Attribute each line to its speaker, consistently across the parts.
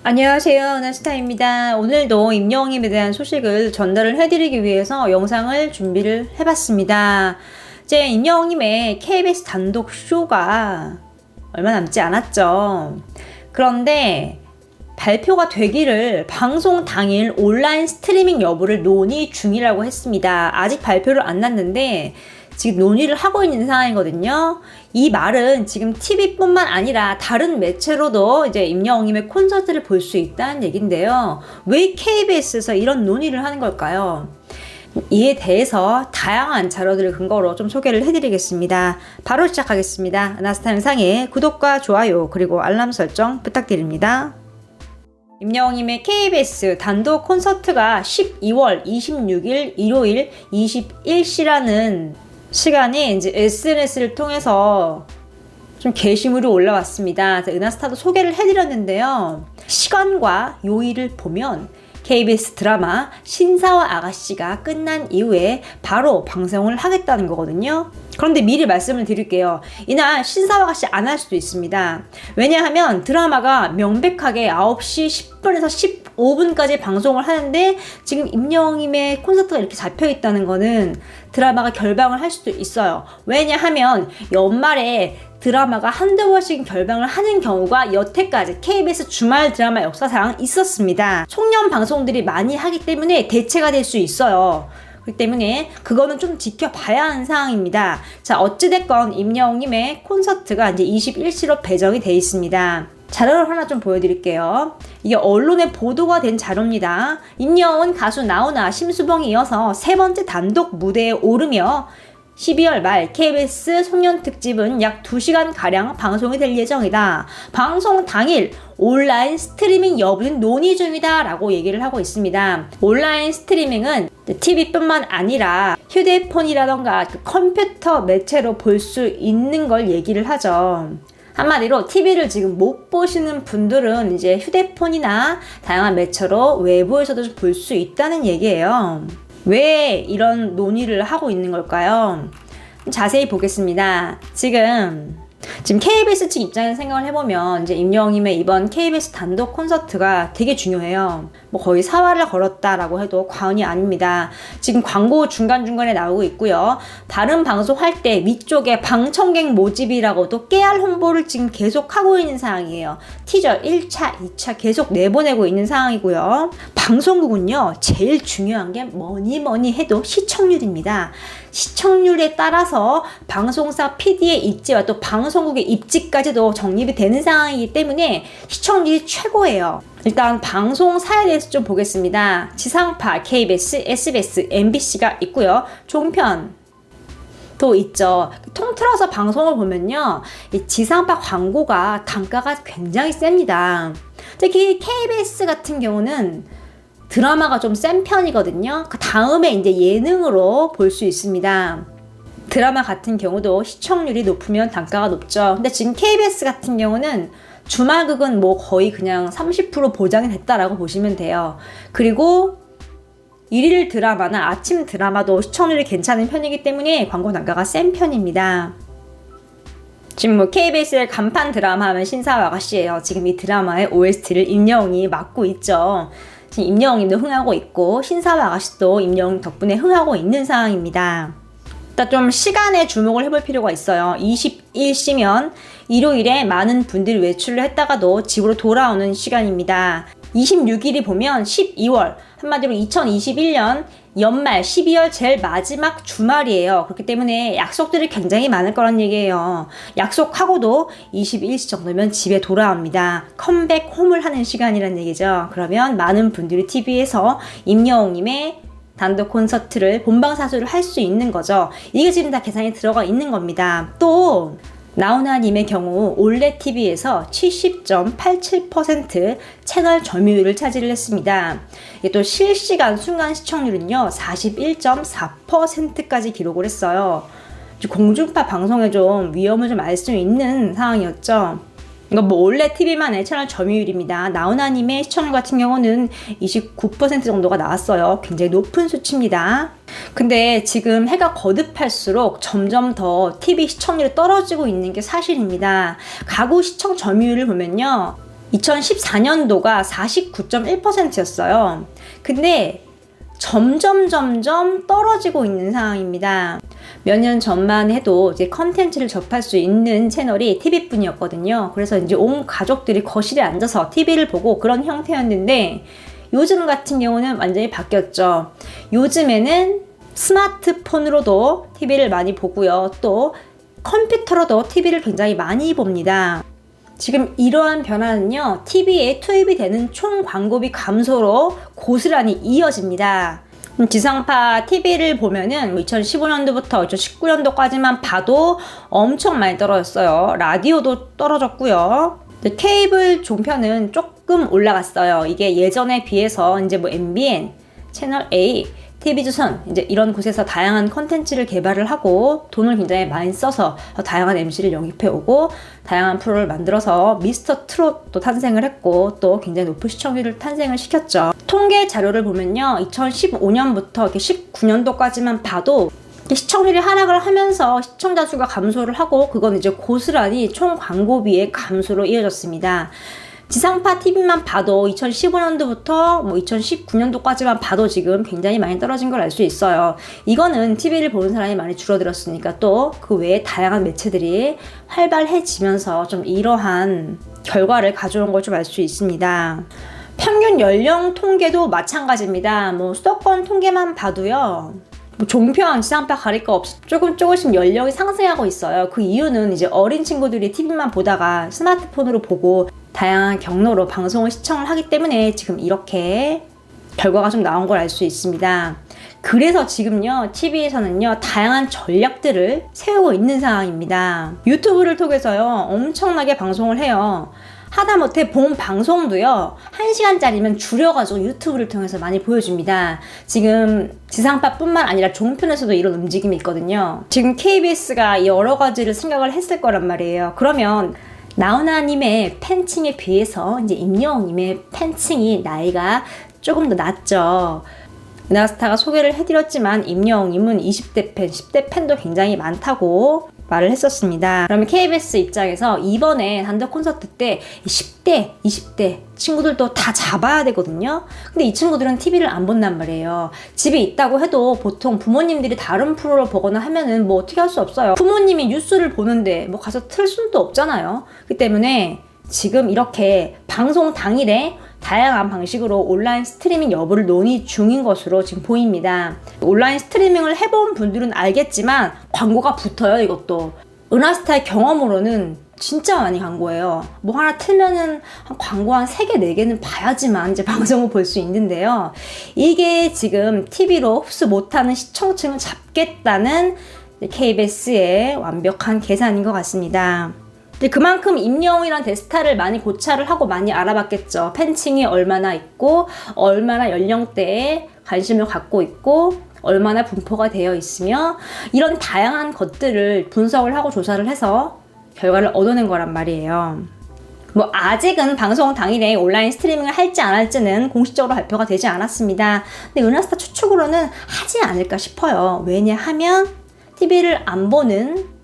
Speaker 1: 안녕하세요. 은하스타입니다. 오늘도 임영웅님에 대한 소식을 전달을 해드리기 위해서 영상을 준비를 해봤습니다. 이제 임영웅님의 KBS 단독 쇼가 얼마 남지 않았죠. 그런데 발표가 되기를 방송 당일 온라인 스트리밍 여부를 논의 중이라고 했습니다. 아직 발표를 안 났는데 지금 논의를 하고 있는 상황이거든요. 이 말은 지금 TV뿐만 아니라 다른 매체로도 이제 임영웅님의 콘서트를 볼 수 있다는 얘긴데요. 왜 KBS에서 이런 논의를 하는 걸까요? 이에 대해서 다양한 자료들을 근거로 좀 소개를 해드리겠습니다. 바로 시작하겠습니다. 은하스타 영상에 구독과 좋아요 그리고 알람 설정 부탁드립니다. 임영웅님의 KBS 단독 콘서트가 12월 26일 일요일 21시라는 시간에 이제 SNS를 통해서 좀 게시물이 올라왔습니다. 은하스타도 소개를 해드렸는데요. 시간과 요일을 보면 KBS 드라마 신사와 아가씨가 끝난 이후에 바로 방송을 하겠다는 거거든요. 그런데 미리 말씀을 드릴게요. 이날 신사와 아가씨 안 할 수도 있습니다. 왜냐하면 드라마가 명백하게 9시 10분에서 15분까지 방송을 하는데 지금 임영웅님의 콘서트가 이렇게 잡혀 있다는 거는 드라마가 결방을 할 수도 있어요. 왜냐하면 연말에 드라마가 한두 번씩 결방을 하는 경우가 여태까지 KBS 주말 드라마 역사상 있었습니다. 총연 방송들이 많이 하기 때문에 대체가 될 수 있어요. 그렇기 때문에 그거는 좀 지켜봐야 하는 상황입니다. 자, 어찌됐건 임영웅님의 콘서트가 이제 21시로 배정이 되어 있습니다. 자료를 하나 좀 보여드릴게요. 이게 언론에 보도가 된 자료입니다. 임영웅은 가수 나훈아, 심수봉에 이어서 세 번째 단독 무대에 오르며 12월 말 KBS 송년특집은 약 2시간가량 방송이 될 예정이다. 방송 당일 온라인 스트리밍 여부는 논의 중이다 라고 얘기를 하고 있습니다. 온라인 스트리밍은 TV뿐만 아니라 휴대폰이라던가 컴퓨터 매체로 볼 수 있는 걸 얘기를 하죠. 한마디로 TV를 지금 못 보시는 분들은 이제 휴대폰이나 다양한 매체로 외부에서도 볼 수 있다는 얘기예요. 왜 이런 논의를 하고 있는 걸까요? 자세히 보겠습니다. 지금 KBS 측 입장에서 생각을 해보면 이제 임영웅님의 이번 KBS 단독 콘서트가 되게 중요해요. 뭐 거의 사활을 걸었다라고 해도 과언이 아닙니다. 지금 광고 중간중간에 나오고 있고요. 다른 방송할 때 위쪽에 방청객 모집이라고도 깨알 홍보를 지금 계속 하고 있는 상황이에요. 티저 1차, 2차 계속 내보내고 있는 상황이고요. 방송국은요, 제일 중요한 게 뭐니 해도 시청률입니다. 시청률에 따라서 방송사 PD의 입지와 또 방송국의 입지까지도 정립이 되는 상황이기 때문에 시청률이 최고예요. 일단 방송사에 대해서 좀 보겠습니다. 지상파, KBS, SBS, MBC가 있고요. 종편 또 있죠. 통틀어서 방송을 보면요, 이 지상파 광고가 단가가 굉장히 셉니다. 특히 KBS 같은 경우는 드라마가 좀 센 편이거든요. 그 다음에 이제 예능으로 볼 수 있습니다. 드라마 같은 경우도 시청률이 높으면 단가가 높죠. 근데 지금 KBS 같은 경우는 주말극은 뭐 거의 그냥 30% 보장이 됐다라고 보시면 돼요. 그리고 일일 드라마나 아침 드라마도 시청률이 괜찮은 편이기 때문에 광고 단가가 센 편입니다. 지금 뭐 KBS의 간판 드라마 하면 신사와 아가씨예요. 지금 이 드라마의 OST를 임영웅이 맡고 있죠. 지금 임영웅님도 흥하고 있고 신사와 아가씨도 임영웅 덕분에 흥하고 있는 상황입니다. 일단 좀 시간에 주목을 해볼 필요가 있어요. 21시면 일요일에 많은 분들이 외출을 했다가도 집으로 돌아오는 시간입니다. 26일이 보면 12월, 한마디로 2021년 연말 12월 제일 마지막 주말이에요. 그렇기 때문에 약속들이 굉장히 많을 거란 얘기예요. 약속하고도 21시 정도면 집에 돌아옵니다. 컴백 홈을 하는 시간이란 얘기죠. 그러면 많은 분들이 TV에서 임영웅님의 단독 콘서트를 본방사수를 할 수 있는 거죠. 이게 지금 다 계산이 들어가 있는 겁니다. 또 나훈아님의 경우 올레 TV에서 70.87% 채널 점유율을 차지를 했습니다. 이게 또 실시간 순간 시청률은요 41.4%까지 기록을 했어요. 공중파 방송에 좀 위험을 좀 알 수 있는 상황이었죠. 이거 뭐 올레 TV만의 채널 점유율입니다. 나훈아님의 시청률 같은 경우는 29% 정도가 나왔어요. 굉장히 높은 수치입니다. 근데 지금 해가 거듭할수록 점점 더 TV 시청률이 떨어지고 있는 게 사실입니다. 가구 시청 점유율을 보면요, 2014년도가 49.1%였어요. 근데 점점 떨어지고 있는 상황입니다. 몇 년 전만 해도 이제 컨텐츠를 접할 수 있는 채널이 TV뿐이었거든요. 그래서 이제 온 가족들이 거실에 앉아서 TV를 보고 그런 형태였는데 요즘 같은 경우는 완전히 바뀌었죠. 요즘에는 스마트폰으로도 TV를 많이 보고요. 또 컴퓨터로도 TV를 굉장히 많이 봅니다. 지금 이러한 변화는요, TV에 투입이 되는 총 광고비 감소로 고스란히 이어집니다. 지상파 TV를 보면은 2015년도부터 2019년도까지만 봐도 엄청 많이 떨어졌어요. 라디오도 떨어졌고요. 케이블 종편은 조금 올라갔어요. 이게 예전에 비해서 이제 뭐 MBN, 채널 A, TV조선 이제 이런 곳에서 다양한 콘텐츠를 개발을 하고 돈을 굉장히 많이 써서 다양한 MC를 영입해 오고 다양한 프로를 만들어서 미스터 트롯도 탄생을 했고 또 굉장히 높은 시청률을 탄생을 시켰죠. 통계 자료를 보면요, 2015년부터 이렇게 19년도까지만 봐도 시청률이 하락을 하면서 시청자 수가 감소를 하고 그건 이제 고스란히 총 광고비의 감소로 이어졌습니다. 지상파 TV만 봐도 2015년도부터 뭐 2019년도까지만 봐도 지금 굉장히 많이 떨어진 걸 알 수 있어요. 이거는 TV를 보는 사람이 많이 줄어들었으니까 또 그 외에 다양한 매체들이 활발해지면서 좀 이러한 결과를 가져온 걸 좀 알 수 있습니다. 평균 연령 통계도 마찬가지입니다. 뭐 수도권 통계만 봐도요, 뭐 종편, 지상파 가릴 거 없이 조금씩 연령이 상승하고 있어요. 그 이유는 이제 어린 친구들이 TV만 보다가 스마트폰으로 보고 다양한 경로로 방송을 시청을 하기 때문에 지금 이렇게 결과가 좀 나온 걸 알 수 있습니다. 그래서 지금요, TV에서는요, 다양한 전략들을 세우고 있는 상황입니다. 유튜브를 통해서요, 엄청나게 방송을 해요. 하다못해 본 방송도요, 1시간짜리면 줄여가지고 유튜브를 통해서 많이 보여줍니다. 지금 지상파뿐만 아니라 종편에서도 이런 움직임이 있거든요. 지금 KBS가 여러 가지를 생각을 했을 거란 말이에요. 그러면 나훈아님의 팬층에 비해서 이제 임영웅님의 팬층이 나이가 조금 더 낮죠. 은하스타가 소개를 해드렸지만 임영웅님은 20대 팬, 10대 팬도 굉장히 많다고 말을 했었습니다. 그러면 KBS 입장에서 이번에 단독 콘서트 때 10대, 20대 친구들도 다 잡아야 되거든요. 근데 이 친구들은 TV를 안 본단 말이에요. 집에 있다고 해도 보통 부모님들이 다른 프로를 보거나 하면은 뭐 어떻게 할 수 없어요. 부모님이 뉴스를 보는데 뭐 가서 틀 수도 없잖아요. 그렇기 때문에 지금 이렇게 방송 당일에 다양한 방식으로 온라인 스트리밍 여부를 논의 중인 것으로 지금 보입니다. 온라인 스트리밍을 해본 분들은 알겠지만 광고가 붙어요. 이것도 은하스타의 경험으로는 진짜 많이 광고예요. 뭐 하나 틀면은 광고 한 3개, 4개는 봐야지만 이제 방송을 볼 수 있는데요. 이게 지금 TV로 흡수 못하는 시청층을 잡겠다는 KBS의 완벽한 계산인 것 같습니다. 그만큼 임영웅이란 대스타를 많이 고찰을 하고 많이 알아봤겠죠. 팬층이 얼마나 있고 얼마나 연령대에 관심을 갖고 있고 얼마나 분포가 되어 있으며 이런 다양한 것들을 분석을 하고 조사를 해서 결과를 얻어낸 거란 말이에요. 뭐 아직은 방송 당일에 온라인 스트리밍을 할지 안 할지는 공식적으로 발표가 되지 않았습니다. 근데 은하스타 추측으로는 하지 않을까 싶어요. 왜냐하면 TV를 안 보는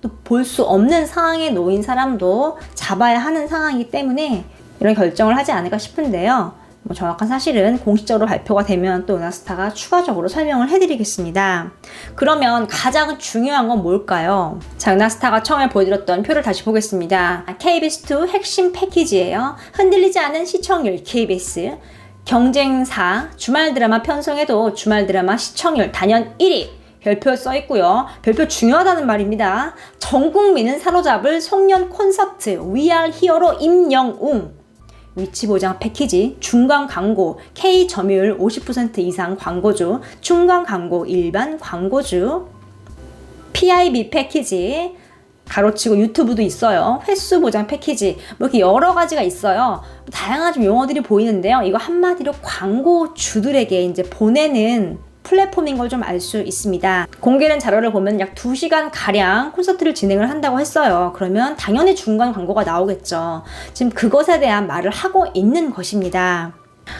Speaker 1: 또 볼 수 없는 상황에 놓인 사람도 잡아야 하는 상황이기 때문에 이런 결정을 하지 않을까 싶은데요. 뭐 정확한 사실은 공식적으로 발표가 되면 또 은하스타가 추가적으로 설명을 해드리겠습니다. 그러면 가장 중요한 건 뭘까요? 자, 은하스타가 처음에 보여드렸던 표를 다시 보겠습니다. KBS2 핵심 패키지예요. 흔들리지 않은 시청률 KBS, 경쟁사, 주말 드라마 편성에도 주말 드라마 시청률 단연 1위 별표 써있고요. 별표 중요하다는 말입니다. 전 국민은 사로잡을 송년 콘서트 We Are Hero로 임영웅, 위치 보장 패키지, 중간 광고, K 점유율 50% 이상 광고주, 중간 광고, 일반 광고주, PIB 패키지, 가로치고 유튜브도 있어요. 횟수 보장 패키지, 뭐 이렇게 여러 가지가 있어요. 다양한 좀 용어들이 보이는데요. 이거 한마디로 광고주들에게 이제 보내는 플랫폼인 걸 좀 알 수 있습니다. 공개된 자료를 보면 약 2시간 가량 콘서트를 진행을 한다고 했어요. 그러면 당연히 중간 광고가 나오겠죠. 지금 그것에 대한 말을 하고 있는 것입니다.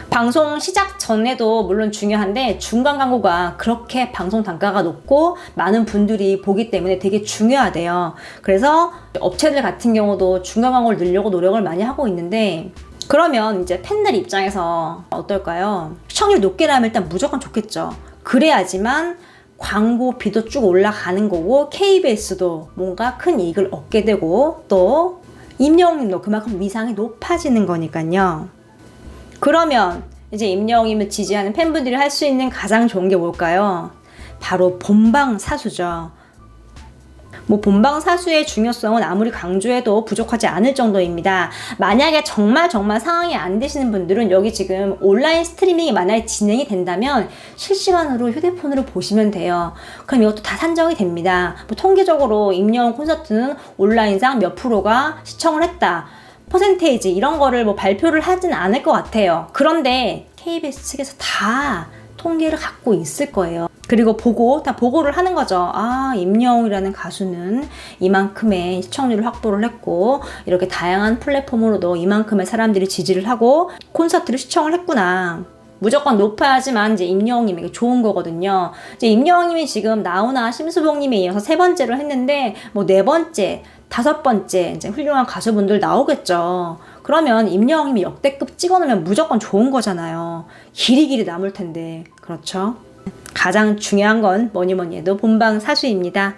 Speaker 1: 방송 시작 전에도 물론 중요한데 중간 광고가 그렇게 방송 단가가 높고 많은 분들이 보기 때문에 되게 중요하대요. 그래서 업체들 같은 경우도 중간 광고를 넣으려고 노력을 많이 하고 있는데, 그러면 이제 팬들 입장에서 어떨까요? 시청률 높게 나면 일단 무조건 좋겠죠. 그래야지만 광고비도 쭉 올라가는 거고 KBS도 뭔가 큰 이익을 얻게 되고 또 임영웅님도 그만큼 위상이 높아지는 거니까요. 그러면 이제 임영웅님을 지지하는 팬분들이 할 수 있는 가장 좋은 게 뭘까요? 바로 본방사수죠. 뭐 본방사수의 중요성은 아무리 강조해도 부족하지 않을 정도입니다. 만약에 정말 상황이 안 되시는 분들은 여기 지금 온라인 스트리밍이 만약에 진행이 된다면 실시간으로 휴대폰으로 보시면 돼요. 그럼 이것도 다 산정이 됩니다. 뭐 통계적으로 임영웅 콘서트는 온라인상 몇 프로가 시청을 했다, 퍼센테이지 이런 거를 뭐 발표를 하진 않을 것 같아요. 그런데 KBS 측에서 다 통계를 갖고 있을 거예요. 그리고 다 보고를 하는 거죠. 아, 임영웅이라는 가수는 이만큼의 시청률을 확보를 했고 이렇게 다양한 플랫폼으로도 이만큼의 사람들이 지지를 하고 콘서트를 시청을 했구나. 무조건 높아야지만 이제 임영웅님에게 좋은 거거든요. 이제 임영웅님이 지금 나훈아, 심수봉님에 이어서 3번째로 했는데 뭐 4번째, 5번째 이제 훌륭한 가수분들 나오겠죠. 그러면 임영웅님이 역대급 찍어놓으면 무조건 좋은 거잖아요. 길이 남을 텐데. 그렇죠? 가장 중요한 건 뭐니 해도 본방사수입니다.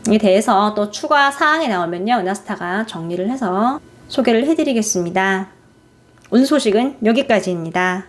Speaker 1: 이에 대해서 또 추가 사항이 나오면요, 은하스타가 정리를 해서 소개를 해드리겠습니다. 오늘 소식은 여기까지입니다.